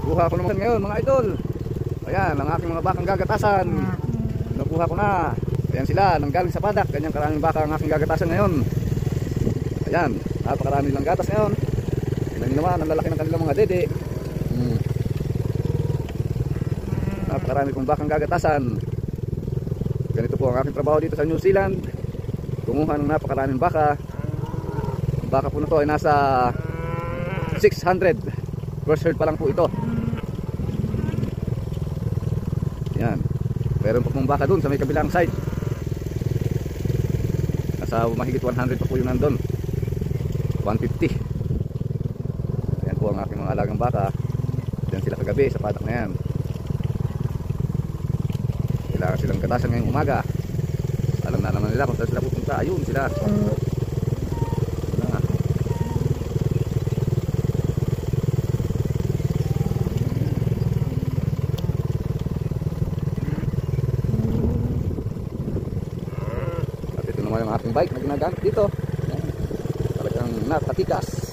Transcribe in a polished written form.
Kuha ko naman ngayon mga idol. Ayan, ang aking mga bakang gagatasan. Nakuha ko na. Ayan sila, nanggaling sa padak. Ganyang karaming baka ang aking gagatasan ngayon. Ayan, napakarami lang gatas ngayon. Tingnan nyo naman, ang lalaki ng kanilang mga dede. Napakarami kong bakang gagatasan. Ganito po ang aking trabaho dito sa New Zealand. Tunguhan ng napakaraming baka. Ang baka po na to ay nasa 600. First herd pa lang po ito. Yan. Meron pa pong baka dun sa may kabilang side. Nasa mahigit 100 pa po yung nandun. 150. Yan po ang aking mga alagang baka. Diyan sila kagabi sa padak na yan. Kailangan silang gatasan ngayong umaga. Alam na naman nila kung saan sila pupunta. Ayun sila. At ito naman yung aking bike na ginagamit dito. Talagang napatikas.